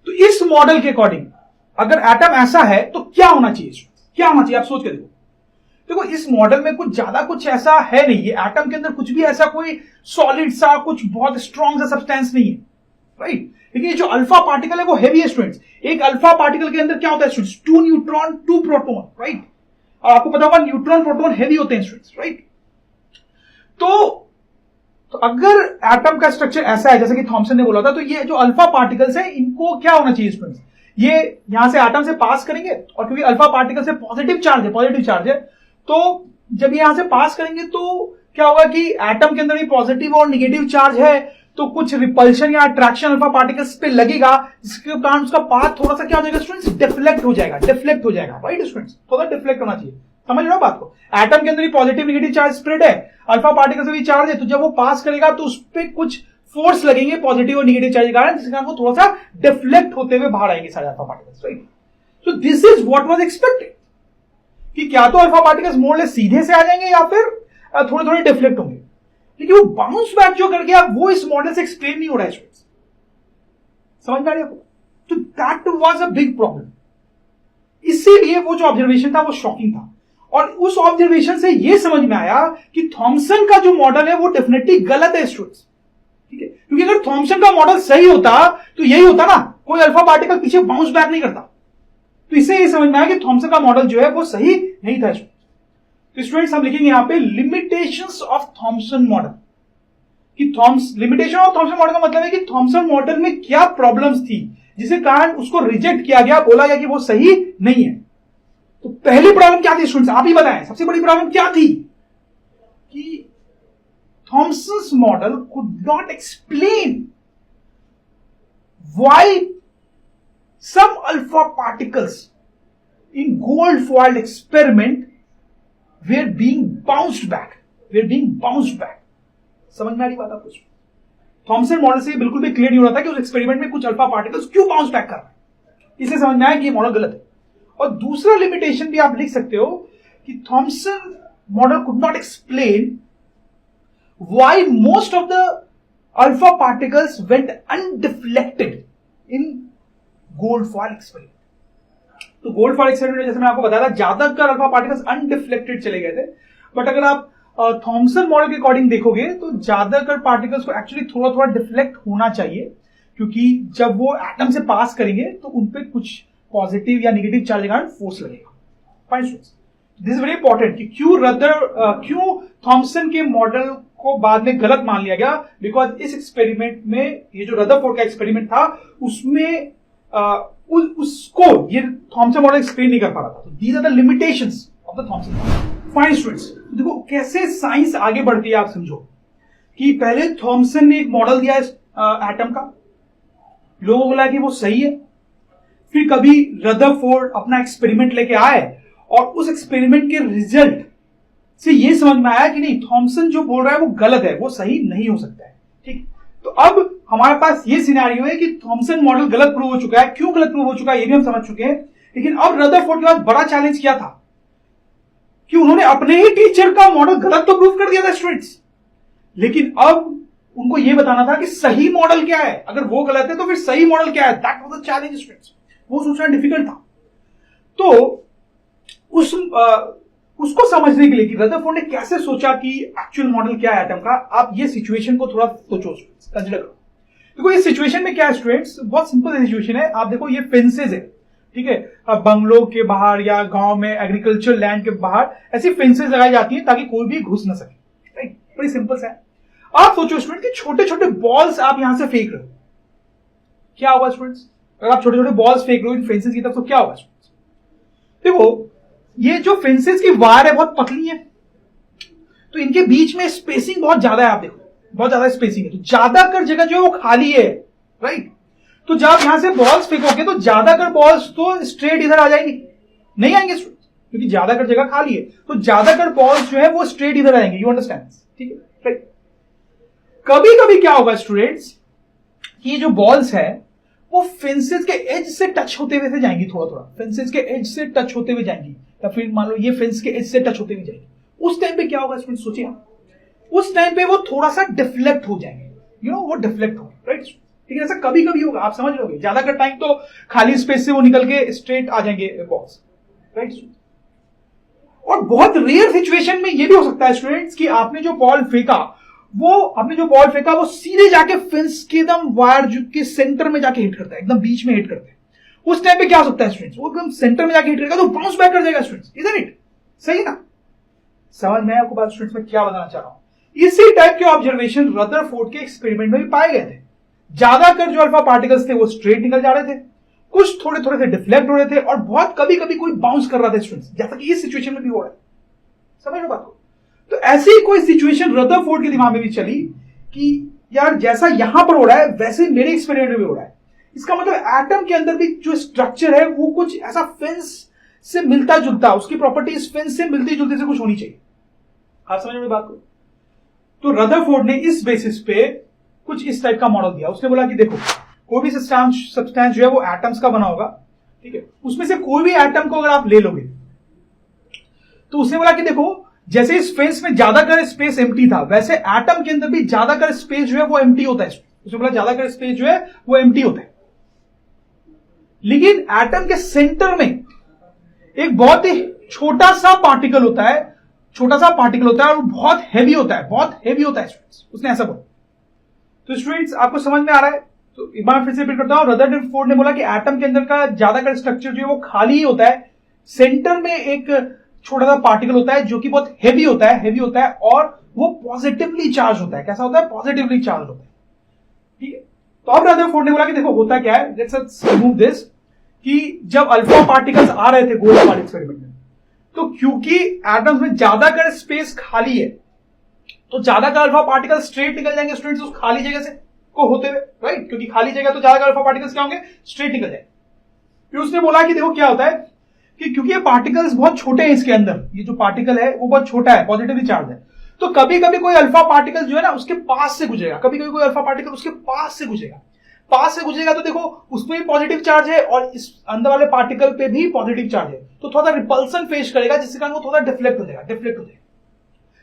तो इस मॉडल के अकॉर्डिंग अगर एटम ऐसा है तो क्या होना चाहिए? आप सोच के देखो इस मॉडल में कुछ ऐसा है नहीं। ये एटम के अंदर कुछ भी ऐसा कोई सॉलिड सा, कुछ बहुत स्ट्रॉन्ग सा सब्सटेंस नहीं है, राइट? लेकिन जो अल्फा पार्टिकल है वो हैवी है स्टूडेंट्स। एक अल्फा पार्टिकल के अंदर क्या होता है स्टूडेंट्स? 2 neutron 2 proton, right? और आपको पता होगा न्यूट्रॉन प्रोटॉन हैवी होते हैं स्टूडेंट्स, राइट? तो अगर एटम का स्ट्रक्चर ऐसा है जैसे कि थॉमसन ने बोला था, तो ये जो अल्फा पार्टिकल्स है इनको क्या होना चाहिए स्टूडेंट्स? ये यहां से एटम से पास करेंगे, और क्योंकि अल्फा पार्टिकल से पॉजिटिव चार्ज है, तो जब यहां से पास करेंगे तो क्या होगा कि एटम के अंदर भी पॉजिटिव और निगेटिव चार्ज है, तो कुछ रिपल्शन या अट्रैक्शन अल्फा पार्टिकल्स पे लगेगा, जिसके कारण उसका पाथ थोड़ा सा क्या हो जाएगा स्टूडेंट्स? डिफ्लेक्ट हो जाएगा, राइट स्टूडेंट्स? थोड़ा डिफ्लेक्ट होना चाहिए। समझ रहे हो बात को? एटम के अंदर भी पॉजिटिव निगेटिव चार्ज स्प्रेड है, अल्फा पार्टिकल से भी चार्ज है, तो जब वो पास करेगा तो उस पर कुछ फोर्स लगेंगे पॉजिटिव और निगेटिव चार्ज के कारण, जिसके कारण वो थोड़ा सा डिफ्लेक्ट होते हुए बाहर आएंगे सारे alpha particles, right? So this is what was expected, कि क्या तो अल्फा पार्टिकल्स मोर लेस सीधे से आ जाएंगे या फिर थोड़े थोड़े डिफ्लेक्ट होंगे। लेकिन वो बाउंस बैक जो कर गया वो इस मॉडल से एक्सप्लेन नहीं हो रहा है स्टूडेंट्स। समझ में आ रही है आपको? तो that was a big problem. इसीलिए वो जो ऑब्जर्वेशन था वो शॉकिंग था, और उस ऑब्जर्वेशन से ये समझ में आया कि थॉमसन का जो मॉडल है वो डेफिनेटली गलत है स्टूडेंट्स, ठीक है? क्योंकि अगर थॉमसन का मॉडल सही होता तो यही होता ना, कोई अल्फा पार्टिकल पीछे बाउंस बैक नहीं करता। तो इससे ये समझ में आया कि थॉमसन का मॉडल जो है वो सही नहीं था। तो स्टूडेंट्स हम लिखेंगे यहां पे लिमिटेशंस ऑफ थॉमसन मॉडल, कि लिमिटेशन ऑफ थॉमसन मॉडल का मतलब है कि थॉमसन मॉडल में क्या प्रॉब्लम्स थी जिसके कारण उसको रिजेक्ट किया गया, बोला गया कि वो सही नहीं है। तो पहली प्रॉब्लम क्या थी स्टूडेंट्स? आप ही बताएं, सबसे बड़ी प्रॉब्लम क्या थी? कि Thomson's model could not explain why some alpha particles in gold foiled experiment we're being bounced back. समझ में आ रही बात आपको? थॉमसन मॉडल से बिल्कुल भी क्लियर नहीं हो रहा था कि उस एक्सपेरिमेंट में कुछ अल्फा पार्टिकल्स क्यों बाउंस बैक कर रहा है। इससे समझ में आया कि ये मॉडल गलत है। और दूसरा लिमिटेशन भी आप लिख सकते हो कि Thompson model could not explain why most of the alpha particles went undeflected in gold foil experiment. तो गोल्ड फॉयल एक्सपेरिमेंट जैसे मैंने आपको बताया था, ज्यादातर अल्फा पार्टिकल्स अनडिफ्लेक्टेड चले गए थे, बट अगर आप थॉमसन मॉडल के अकॉर्डिंग देखोगे तो ज्यादातर पार्टिकल्स को एक्चुअली थोड़ा थोड़ा डिफ्लेक्ट होना चाहिए, क्योंकि जब वो एटम से पास करेंगे तो उनपे कुछ पॉजिटिव या नेगेटिव चार्ज के कारण फोर्स लगेगा। Fine students, this is very important कि क्यों थॉमसन के मॉडल को बाद में गलत मान लिया गया, बिकॉज इस एक्सपेरिमेंट में, ये जो रदरफोर्ड का एक्सपेरिमेंट था उसमें उसको ये थॉमसन मॉडल एक्सप्लेन नहीं कर पा रहा था। These are the limitations of the Thomson model. Fine students, देखो कैसे साइंस आगे बढ़ती है। आप समझो कि पहले थॉमसन ने एक मॉडल दिया एटम का, लोगों को लगा कि वो सही है। फिर कभी रदरफोर्ड अपना एक्सपेरिमेंट लेके आए और उस एक्सपेरिमेंट के रिजल्ट से ये समझ में आया कि नहीं, थॉमसन जो बोल रहा है वो गलत है, वो सही नहीं हो सकता है। ठीक, तो अब हमारे पास ये सिनेरियो है कि थॉमसन मॉडल गलत प्रूव हो चुका है। क्यों गलत प्रूव हो चुका है ये भी हम समझ चुके हैं, लेकिन अब रदरफोर्ड के पास बड़ा चैलेंज क्या था कि उन्होंने अपने ही टीचर का मॉडल गलत तो प्रूव कर दिया था स्टूडेंट्स, लेकिन अब उनको यह बताना था कि सही मॉडल क्या है। अगर वो गलत है तो फिर सही मॉडल क्या है। That was the challenge students, वो सोचना डिफिकल्ट था। तो उसको समझने के लिए कि रदरफोर्ड ने कैसे सोचा कि एक्चुअल मॉडल क्या है एटम का, आप ये सिचुएशन को थोड़ा सोचो, कंसिडर करो। देखो ये सिचुएशन में क्या है स्टूडेंट्स, बहुत सिंपल सिचुएशन है। आप देखो ये फेंसेज है, ठीक है, बंगलों के बाहर या गांव में एग्रीकल्चर लैंड के बाहर ऐसी फेंसेज लगाई जाती है ताकि कोई भी घुस ना सके। राइट, बड़ी सिंपल सा है। आप सोचो स्टूडेंट कि छोटे छोटे बॉल्स आप यहां से फेंक रहे हो, क्या होगा स्टूडेंट्स? अगर आप छोटे छोटे बॉल्स फेंक रहे हो इन फेंसेज की तरफ तो क्या होगा स्टूडेंट्स? देखो ये जो फेंसेज की वायर है बहुत पतली है, तो इनके बीच में स्पेसिंग बहुत ज्यादा है। आप देखो बहुत ज्यादा स्पेसिंग है, तो ज्यादातर जगह जो है वो खाली है। राइट, तो जब यहां से बॉल्स फेंकोगे तो ज्यादातर बॉल्स तो स्ट्रेट इधर आ जाएंगी, नहीं आएंगे क्योंकि ज्यादातर जगह खाली है, तो ज्यादातर बॉल्स जो है वो स्ट्रेट इधर आएंगे। You understand? ठीक है, राइट। कभी कभी क्या होगा स्टूडेंट्स कि जो बॉल्स है वो फेंसेज के एज से टच होते हुए से जाएंगी, थोड़ा थोड़ा फेंसेज के एज से टच होते हुए जाएंगी, या फिर मान लो ये फेंस के एज से टच होते हुए जाएंगी। उस टाइम पे क्या होगा स्टूडेंट, सोचिए आप, उस टाइम पे वो थोड़ा सा डिफ्लेक्ट हो जाएंगे, वो डिफ्लेक्ट हो, राइट। ठीक है, ऐसा कभी कभी होगा, आप समझ लोगे। ज्यादातर टाइम तो खाली स्पेस से वो निकल के स्ट्रेट आ जाएंगे बॉल्स, राइट। और बहुत रेयर सिचुएशन में ये भी हो सकता है स्टूडेंट्स कि आपने जो बॉल फेंका वो सीधे जाके फेंस के एकदम वायर के सेंटर में जाके हिट करता है, एकदम बीच में हिट करता है। उस टाइम पे क्या हो सकता है स्टूडेंट्स, वो एकदम सेंटर में जाके हिट करेगा तो बाउंस बैक कर जाएगा स्टूडेंट्स, इधर इट सही ना? समझ में आपको बात स्टूडेंट्स में क्या बताना चाह रहा हूं? इसी टाइप के ऑब्जर्वेशन रदरफोर्ड के एक्सपेरिमेंट में भी पाए गए थे। ज्यादातर जो अल्फा पार्टिकल्स थे वो स्ट्रेट निकल जा रहे थे, कुछ थोड़े थोड़े से डिफ्लेक्ट हो रहे थे, और बहुत कभी कभी कोई बाउंस कर रहा था स्टूडेंट्स, जैसा कि इस सिचुएशन में भी हो रहा है। समझ लो बात को? तो ऐसी कोई सिचुएशन रदरफोर्ड के दिमाग में भी चली कि यार जैसा यहां पर हो रहा है वैसे मेरे एक्सपेरिमेंट में भी हो रहा है। इसका मतलब एटम के अंदर भी जो स्ट्रक्चर है वो कुछ ऐसा फेंस से मिलता जुलता, उसकी प्रॉपर्टीज फेंस से मिलती जुलती से कुछ होनी चाहिए। आप समझ रहे बात को? तो रदरफोर्ड ने इस बेसिस पे कुछ इस टाइप का मॉडल दिया। उसने बोला कि देखो कोई भी सब्सटेंस जो है वो एटम्स का बना होगा, ठीक है, उसमें से कोई भी एटम को अगर आप ले लोगे तो उसने बोला कि देखो जैसे इस फेंस में ज्यादातर स्पेस एम्प्टी था, वैसे एटम के अंदर भी ज्यादातर स्पेस जो है वो एम्प्टी होता है। उसने बोला ज्यादातर स्पेस जो है वो एम्प्टी होता है, लेकिन एटम के सेंटर में एक बहुत ही छोटा सा पार्टिकल होता है, और बहुत हैवी होता है, स्टूडेंट्स। उसने ऐसा बोला। तो स्टूडेंट्स आपको समझ में आ रहा है? तो एक बार फिर से रिपीट करता हूं। रदरफोर्ड ने बोला कि एटम के अंदर का ज्यादातर स्ट्रक्चर जो है वो खाली ही होता है, सेंटर में एक छोटा सा पार्टिकल होता है जो कि बहुत हैवी होता है, और वो पॉजिटिवली चार्ज होता है। कैसा होता है? पॉजिटिवली चार्ज होता है। ठीक है, तो अब रदरफोर्ड ने बोला कि देखो होता क्या है, लेट्स रिमूव दिस, कि जब अल्फा पार्टिकल्स आ रहे थे गोल्ड फॉयल एक्सपेरिमेंट में, तो क्योंकि एटम्स में ज्यादातर स्पेस खाली है तो ज्यादातर अल्फा पार्टिकल स्ट्रेट निकल जाएंगे स्टूडेंट्स उस खाली जगह से को होते हुए, राइट, क्योंकि खाली जगह तो ज्यादातर अल्फा पार्टिकल्स क्या होंगे, स्ट्रेट निकल जाएंगे। फिर उसने बोला कि देखो क्या होता है कि क्योंकि ये पार्टिकल्स बहुत छोटे हैं इसके अंदर, ये जो पार्टिकल है वो बहुत छोटा है, पॉजिटिवली चार्ज है, तो कभी कभी कोई अल्फा पार्टिकल जो है ना उसके पास से गुजरेगा, कभी कभी कोई अल्फा पार्टिकल उसके पास से गुजरेगा तो देखो उसमें भी पॉजिटिव चार्ज है और इस अंदर वाले पार्टिकल पे भी पॉजिटिव चार्ज है, तो थोड़ा रिपल्सन फेस करेगा जिसके कारण वो थोड़ा डिफ्लेक्ट हो जाएगा।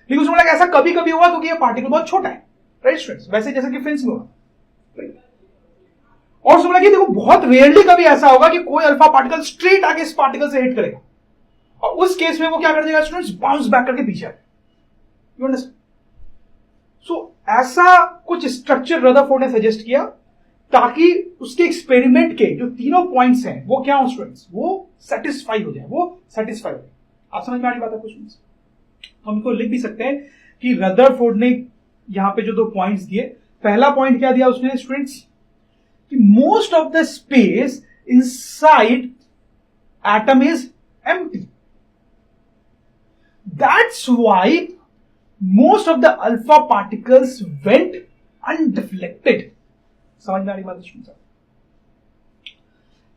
लेकिन उसमें ऐसा कभी कभी होगा क्योंकि ये पार्टिकल बहुत छोटा है, राइट स्टूडेंट्स, वैसे जैसे कि फिंस में होगा। और उसमें देखो बहुत रेयरली कभी ऐसा होगा कि कोई अल्फा पार्टिकल स्ट्रेट आके इस पार्टिकल से हिट करेगा, और उस केस में वो क्या कर देगा स्टूडेंट्स, बाउंस बैक करके पीछे आएगा। You understand? सो ऐसा कुछ स्ट्रक्चर रदरफोर्ड ने सजेस्ट किया ताकि उसके एक्सपेरिमेंट के जो तीनों पॉइंट्स हैं वो क्या हो स्टूडेंट्स, वो सेटिस्फाई हो जाए। आप समझ में आ रही बात है कुछ? हम इनको लिख भी सकते हैं कि रदरफोर्ड ने यहां पे जो 2 पॉइंट्स दिए, पहला पॉइंट क्या दिया उसने स्टूडेंट्स, कि most of the space inside atom is empty, that's why most of the alpha particles went undeflected. समझ में आ रही बात?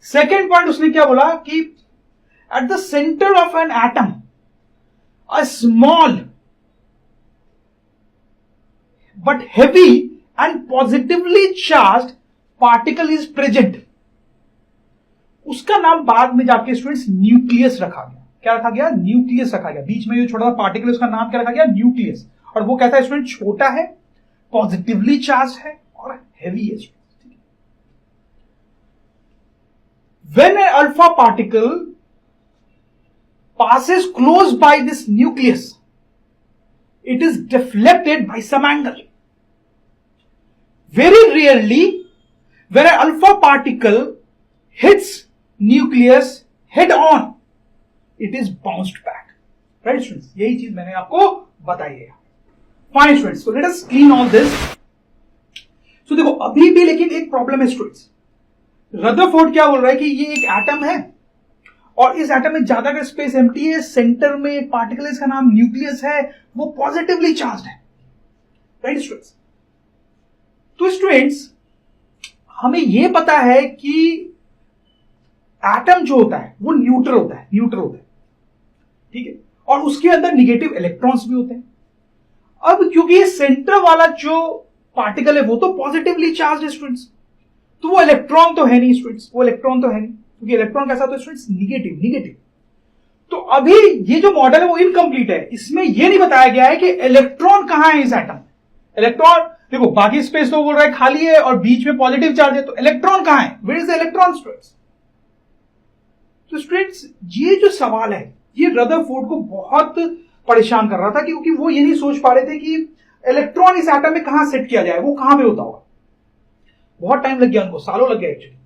सेकेंड पॉइंट उसने क्या बोला कि at the centre of an atom a small but heavy and positively charged particle is present। उसका नाम बाद में जाके स्टूडेंट्स न्यूक्लियस रखा गया। क्या रखा गया? न्यूक्लियस रखा गया। बीच में जो छोटा सा पार्टिकल है उसका नाम क्या रखा गया? न्यूक्लियस। और वो कहता है स्टूडेंट छोटा है, पॉजिटिवली चार्ज है और हैवी है। When an alpha particle passes close by this nucleus, it is deflected by some angle. Very rarely, when an alpha particle hits nucleus head on, it is bounced back. Right students? यही चीज मैंने आपको बताई है। Fine students, so let us clean all this. So देखो अभी भी लेकिन एक प्रॉब्लम है स्टूडेंट्स। रदरफोर्ड क्या बोल रहा है कि ये एक एटम है और इस एटम में ज्यादा का स्पेस एम्प्टी है, सेंटर में एक पार्टिकल है, इसका नाम न्यूक्लियस है, वो पॉजिटिवली चार्ज है। Right students? तो स्टूडेंट्स हमें यह पता है कि एटम जो होता है वो न्यूट्रल होता है, ठीक है, और उसके अंदर निगेटिव इलेक्ट्रॉन्स भी होते हैं। अब क्योंकि ये सेंटर वाला जो पार्टिकल है वो तो पॉजिटिवली चार्ज है स्टूडेंट्स, तो वो इलेक्ट्रॉन तो है नहीं स्टूडेंट्स, क्योंकि इलेक्ट्रॉन कैसा होता है स्टूडेंट्स? निगेटिव। तो अभी ये जो मॉडल है वो इनकम्प्लीट है, इसमें ये नहीं बताया गया है कि इलेक्ट्रॉन कहां है इस एटम में। इलेक्ट्रॉन देखो बाकी स्पेस तो बोल रहा है खाली है और बीच में पॉजिटिव चार्ज है, तो इलेक्ट्रॉन कहां है? Where is the electron students? तो स्टूडेंट्स ये जो सवाल है ये रदरफोर्ड को बहुत परेशान कर रहा था, क्योंकि वो ये नहीं सोच पा रहे थे कि इलेक्ट्रॉन इस एटम में कहां सेट किया जाए, वो कहां पे होता होगा। बहुत टाइम लग गया उनको, सालों लग गया एक्चुअली।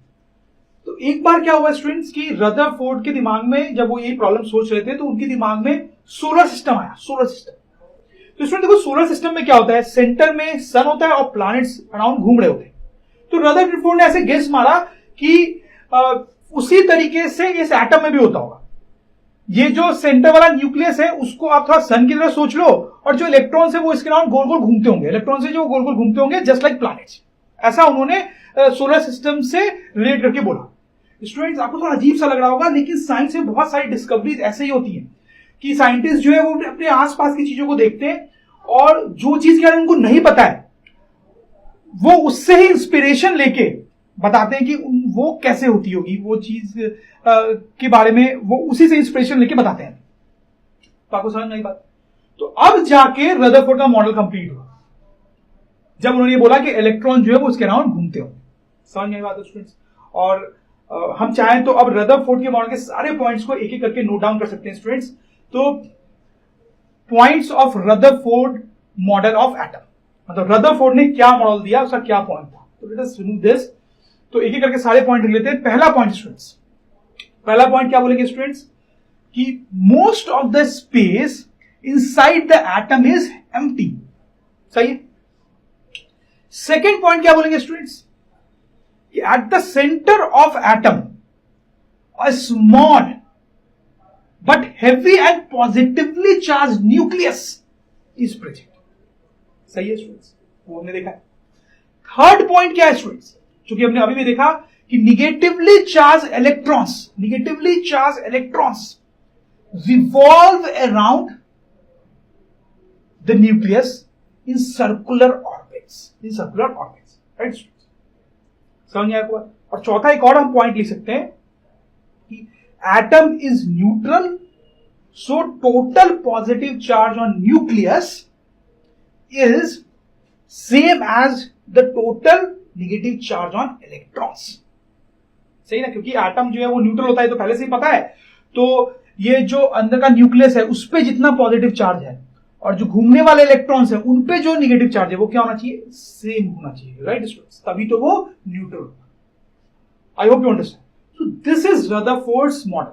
तो एक बार क्या हुआ स्टूडेंट्स कि रदरफोर्ड के दिमाग में जब वो ये प्रॉब्लम सोच रहे थे तो उनके दिमाग में सोलर सिस्टम आया। तो स्टूडेंट देखो सोलर सिस्टम में क्या होता है, सेंटर में सन होता है और प्लैनेट्स अराउंड घूम रहे होते हैं। तो रदरफोर्ड ने ऐसे गेस मारा कि उसी तरीके से इस एटम में भी होता होगा। ये जो सेंटर वाला न्यूक्लियस है उसको आप थोड़ा सन की तरह सोच लो, और जो इलेक्ट्रॉन्स है वो इसके अराउंड गोल गोल घूमते होंगे, इलेक्ट्रॉन से जो गोल गोल घूमते होंगे जस्ट लाइक प्लैनेट्स। ऐसा उन्होंने सोलर सिस्टम से रिलेट करके बोला। स्टूडेंट्स आपको थोड़ा अजीब सा लग रहा होगा, लेकिन साइंस में बहुत सारी डिस्कवरीज ऐसे ही होती हैं कि साइंटिस्ट जो है वो अपने आसपास की चीजों को देखते हैं और जो चीज के बारे में उनको नहीं पता है वो उससे ही इंस्पिरेशन लेके बताते हैं कि वो कैसे होती होगी, वो चीज के बारे में वो उसी से इंस्पिरेशन लेके बताते हैं। तो आपको समझ नहीं बात? तो अब जाके रदरफोर्ड का मॉडल कंप्लीट हुआ जब उन्होंने ये बोला कि इलेक्ट्रॉन जो है वो उसके अराउंड घूमते हो। समझ नहीं बात स्टूडेंट्स? और हम चाहें तो अब रदरफोर्ड के मॉडल के सारे पॉइंट्स को एक एक करके नोट डाउन कर सकते हैं स्टूडेंट्स। तो points of Rutherford model of atom, मतलब रदरफोर्ड ने क्या मॉडल दिया, उसका क्या पॉइंट था। तो लेट अस रिमूव दिस। तो एक एक करके सारे पॉइंट लेते हैं। पहला पॉइंट स्टूडेंट्स, पहला पॉइंट क्या बोलेंगे स्टूडेंट्स कि most of the space inside the atom is empty. सही है। सेकेंड पॉइंट क्या बोलेंगे स्टूडेंट्स कि at the centre of atom a small but heavy and positively charge nucleus is present. सही है स्टूडेंट्स, वो हमने देखा है। थर्ड पॉइंट क्या है स्टूडेंट्स, क्योंकि हमने अभी भी देखा कि negatively charge electrons revolve around the nucleus in circular orbits, right? समझ आया आपको? और चौथा एक और हम पॉइंट लिख सकते हैं कि atom is neutral, so total positive charge on nucleus is same as the total negative charge on electrons. सही ना? क्योंकि एटम जो है वो न्यूट्रल होता है तो पहले से ही पता है। तो ये जो अंदर का न्यूक्लियस है उस पे जितना पॉजिटिव चार्ज है और जो घूमने वाले इलेक्ट्रॉन्स है उन पे जो नेगेटिव चार्ज है वो क्या होना चाहिए? सेम होना चाहिए, राइट स्टूडेंट्स? तभी तो वो न्यूट्रल होगा। I hope you understand. So this is Rutherford's model.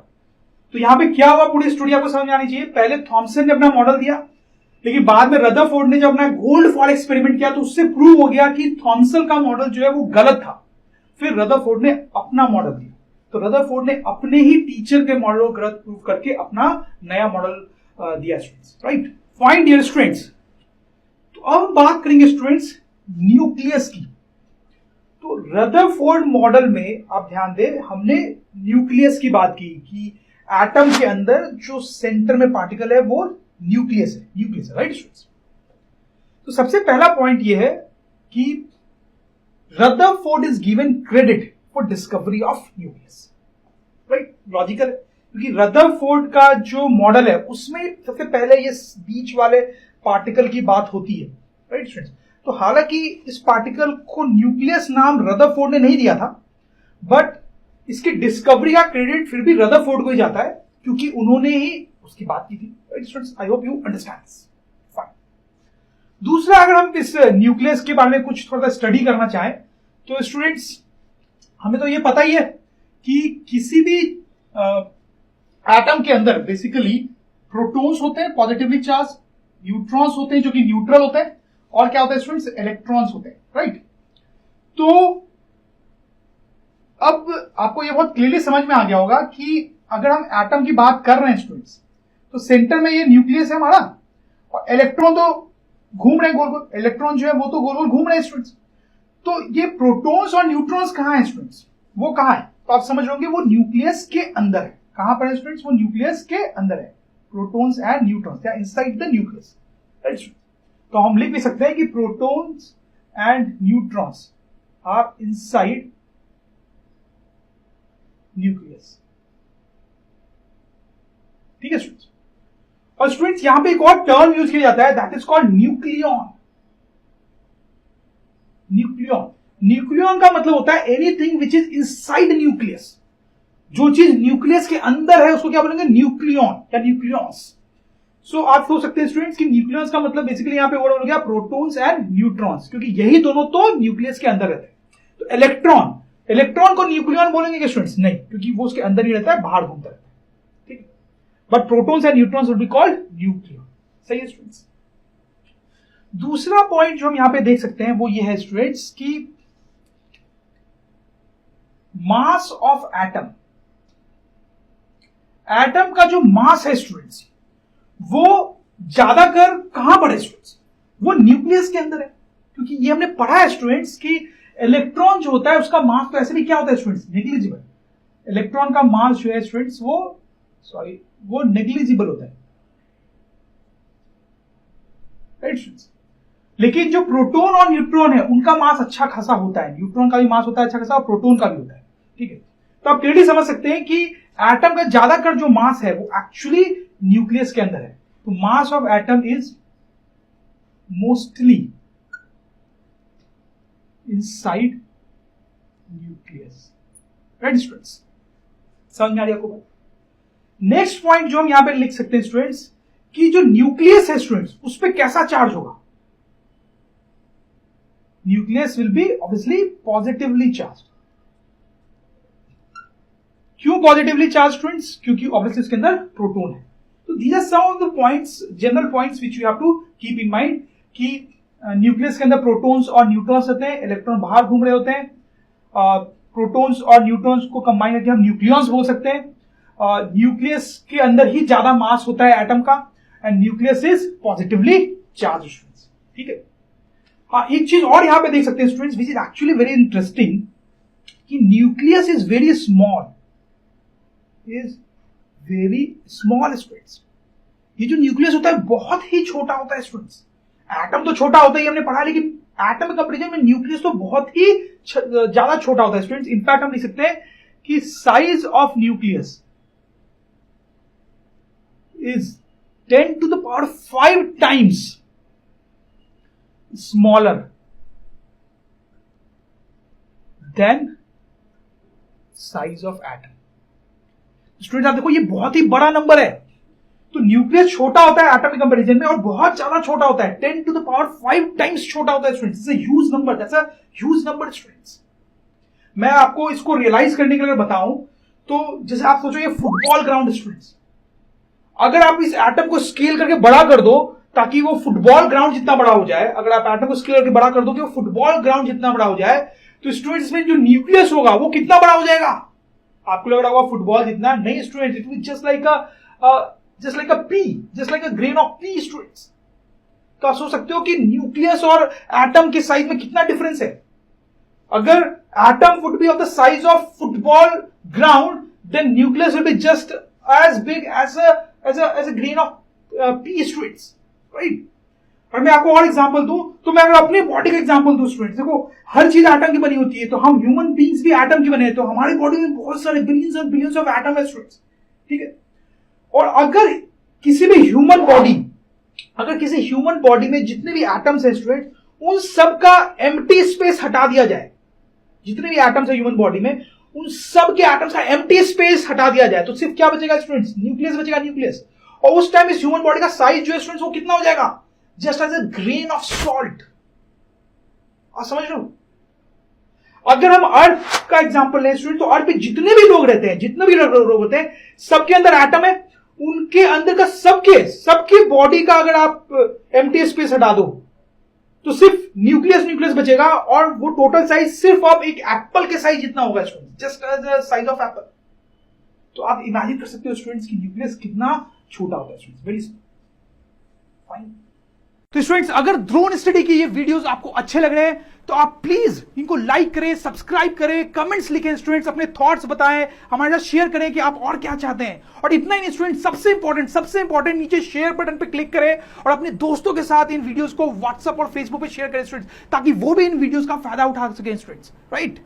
तो यहां पे क्या हुआ, पूरी स्टोरी आपको समझ आनी चाहिए। पहले थॉमसन ने अपना मॉडल दिया, लेकिन बाद में रदरफोर्ड ने जब अपना गोल्ड फॉल एक्सपेरिमेंट किया तो उससे प्रूव हो गया कि थॉमसन का मॉडल जो है वो गलत था। फिर रदरफोर्ड ने अपना मॉडल दिया, तो रदरफोर्ड ने अपने ही टीचर के मॉडल को गलत प्रूव करके अपना नया मॉडल दिया students, right? Fine dear students, तो अब बात करेंगे स्टूडेंट्स न्यूक्लियस की। तो रदरफोर्ड मॉडल में आप ध्यान दें, हमने न्यूक्लियस की बात की कि एटम के अंदर जो सेंटर में पार्टिकल है वो न्यूक्लियस है, राइट स्टूडेंट्स? तो सबसे पहला पॉइंट यह है कि Rutherford is given credit for discovery of nucleus, right? Logical है, क्योंकि रदरफोर्ड का जो मॉडल है उसमें सबसे पहले ये बीच वाले पार्टिकल की बात होती है, राइट स्टूडेंट्स? तो हालांकि इस पार्टिकल को न्यूक्लियस नाम रदरफोर्ड ने नहीं दिया था, बट इसकी डिस्कवरी का क्रेडिट फिर भी रदरफोर्ड को ही जाता है, क्योंकि उन्होंने ही उसकी बात की थी, right students? I hope you understand this. Fine. दूसरा, अगर हम इस न्यूक्लियस के बारे में कुछ थोड़ा स्टडी करना चाहें तो स्टूडेंट्स हमें तो ये पता ही है कि किसी भी एटम के अंदर बेसिकली प्रोटॉन्स होते हैं पॉजिटिवली चार्ज, न्यूट्रॉन्स होते हैं जो कि न्यूट्रल होते हैं, और क्या होता है स्टूडेंट्स? इलेक्ट्रॉन्स होते हैं, राइट? तो अब आपको ये बहुत क्लियरली समझ में आ गया होगा कि अगर हम एटम की बात कर रहे हैं स्टूडेंट्स, तो सेंटर में ये न्यूक्लियस है हमारा, और इलेक्ट्रॉन तो घूम रहे हैं गोल गोल, इलेक्ट्रॉन जो है वो तो गोल गोल घूम रहे हैं स्टूडेंट्स। तो ये प्रोटॉन्स और न्यूट्रॉन्स कहां है स्टूडेंट्स? वो कहां है? तो आप समझ होंगे वो न्यूक्लियस के अंदर है। कहां पर है स्टूडेंट्स? वो न्यूक्लियस के अंदर है। प्रोटॉन्स एंड न्यूट्रॉन्स या इनसाइड द न्यूक्लियस, राइट? तो हम लिख भी सकते हैं कि protons and neutrons are inside nucleus, ठीक है स्टूडेंट्स? और स्टूडेंट्स यहां पे एक और टर्म यूज किया जाता है, that is called nucleon. Nucleon का मतलब होता है anything which is inside nucleus. जो चीज न्यूक्लियस के अंदर है उसको क्या बोलेंगे? न्यूक्लियॉन या न्यूक्लियॉन्स। सो आप सोच सकते हैं स्टूडेंट्स कि न्यूक्लियॉन्स का मतलब बेसिकली यहां पे वर्ड हो गया प्रोटॉन्स एंड न्यूट्रॉन्स, क्योंकि यही दोनों तो न्यूक्लियस के अंदर रहते हैं। तो इलेक्ट्रॉन को न्यूक्लियॉन बोलेंगे क्या स्टूडेंट्स? नहीं, क्योंकि वो उसके अंदर ही रहता है, बाहर घूमता रहता है, ठीक है? But protons and neutrons will be called nucleon. सही है स्टूडेंट्स? दूसरा पॉइंट जो हम यहां पे देख सकते हैं वो ये है स्टूडेंट्स कि मास ऑफ एटम का जो मास है स्टूडेंट्स वो ज्यादातर कहां पर है स्टूडेंट्स? वो न्यूक्लियस के अंदर है, क्योंकि ये हमने पढ़ा है स्टूडेंट्स कि इलेक्ट्रॉन जो होता है उसका मास तो ऐसे भी क्या होता है स्टूडेंट्स? नेग्लिजिबल। इलेक्ट्रॉन का मास जो है स्टूडेंट्स वो नेग्लिजिबल होता है, राइट स्टूडेंट्स? लेकिन जो प्रोटॉन और न्यूट्रॉन है उनका मास अच्छा खासा होता है। न्यूट्रॉन का भी मास होता है अच्छा खासा और प्रोटॉन का भी होता है, ठीक है? तो आप क्लियरली समझ सकते हैं कि एटम का ज्यादातर जो मास है वो एक्चुअली न्यूक्लियस के अंदर है। तो mass of atom is mostly inside nucleus, right students? समझ में आ रही है आपको? नेक्स्ट पॉइंट जो हम यहां पे लिख सकते हैं स्टूडेंट्स कि जो न्यूक्लियस है स्टूडेंट्स उस पर कैसा चार्ज होगा? Nucleus will be obviously positively charge. क्यों पॉजिटिवली चार्ज स्टूडेंट्स? क्योंकि ऑब्वियसली इसके अंदर प्रोटॉन है। तो these are some of the points, general points which you have to keep in mind कि न्यूक्लियस के अंदर प्रोटॉन्स और न्यूट्रॉन्स होते हैं, इलेक्ट्रॉन बाहर घूम रहे होते हैं। प्रोटॉन्स और न्यूट्रॉन्स को कंबाइन करके हम न्यूक्लियॉन्स बोल सकते हैं। न्यूक्लियस के अंदर ही ज्यादा मास होता है एटम का, and nucleus is positively charge students, ठीक है? हाँ, एक चीज और यहां पे देख सकते हैं students which is actually very interesting कि nucleus is very small, students. ये जो न्यूक्लियस होता है बहुत ही छोटा होता है स्टूडेंट्स। एटम तो छोटा होता है, हमने पढ़ा, लेकिन एटम के कंपैरिजन में न्यूक्लियस तो बहुत ही ज्यादा छोटा होता है स्टूडेंट्स। इनफैक्ट हम लिख सकते हैं कि size of nucleus is 10 to the power 5 times smaller than size of atom। Student आप देखो ये बहुत ही बड़ा नंबर है। तो न्यूक्लियस छोटा होता है एटम के कंपैरिजन में और बहुत ज्यादा छोटा होता है, 10 to the power 5 times छोटा होता है students. It's a huge number, that's a huge number students. मैं आपको इसको रियलाइज करने के लिए बताऊं तो जैसे आप सोचो ये फुटबॉल ग्राउंड स्टूडेंट्स, अगर आप इस एटम को स्केल करके बड़ा कर दो ताकि वो फुटबॉल ग्राउंड जितना बड़ा हो जाए, अगर आप एटम को स्केल करके बड़ा कर दो कि वो फुटबॉल ग्राउंड जितना बड़ा हो जाए, तो स्टूडेंट्स में जो न्यूक्लियस होगा वो कितना बड़ा हो जाएगा? आपको लग रहा होगा फुटबॉल जितना, नहीं students, it will just like a P, just like a grain of P students. तो आप सोच सकते हो कि न्यूक्लियस और एटम के साइज में कितना डिफरेंस है। अगर atom would be of the size of football ground, then nucleus will be just as big as a grain of pea students, right? और मैं आपको और एग्जांपल दूं तो मैं अगर अपने बॉडी का एग्जांपल दूं स्टूडेंट्स, देखो हर चीज एटम की बनी होती है, तो हम ह्यूमन बीइंग्स भी एटम की बने हैं, तो हमारी बॉडी में बहुत सारे बिलियंस और बिलियंस ऑफ एटम है स्टूडेंट्स, ठीक है। और अगर किसी भी ह्यूमन बॉडी में जितने भी एटम्स है स्टूडेंट, उन सब का एम्प्टी स्पेस हटा दिया जाए, जितने भी एटम्स है ह्यूमन बॉडी में उन सब के एटम्स का एम्प्टी स्पेस हटा दिया जाए, तो सिर्फ क्या बचेगा स्टूडेंट्स? न्यूक्लियस बचेगा, न्यूक्लियस। और उस टाइम इस ह्यूमन बॉडी का साइज जो है स्टूडेंट्स वो कितना हो जाएगा? Just as a grain of salt. आप समझ रहे हो? अगर हम अर्थ का एग्जांपल लें स्टूडेंट, तो अर्थ पे जितने भी लोग रहते हैं, जितने भी लोग होते हैं, सबके अंदर एटम है, उनके अंदर का सबके बॉडी का अगर आप एम्प्टी स्पेस हटा दो तो सिर्फ न्यूक्लियस बचेगा, और वो टोटल साइज सिर्फ अब एक एप्पल के साइज जितना होगा student, just as a size of apple. तो आप इमेजिन कर सकते हो स्टूडेंट्स की न्यूक्लियस कितना छोटा होता है स्टूडेंट्स, वेरी फाइन। तो स्टूडेंट्स अगर ड्रोन स्टडी की ये वीडियोस आपको अच्छे लग रहे हैं तो आप प्लीज इनको लाइक करें, सब्सक्राइब करें, कमेंट्स लिखें स्टूडेंट्स, अपने थॉट्स बताएं, हमारे साथ शेयर करें कि आप और क्या चाहते हैं। और इतना ही नहीं स्टूडेंट्स, सबसे इंपॉर्टेंट नीचे शेयर बटन पे क्लिक करें और अपने दोस्तों के साथ इन वीडियोस को व्हाट्सएप और फेसबुक पे शेयर करें स्टूडेंट्स, ताकि वो भी इन वीडियोस का फायदा उठा सकें स्टूडेंट्स, राइट।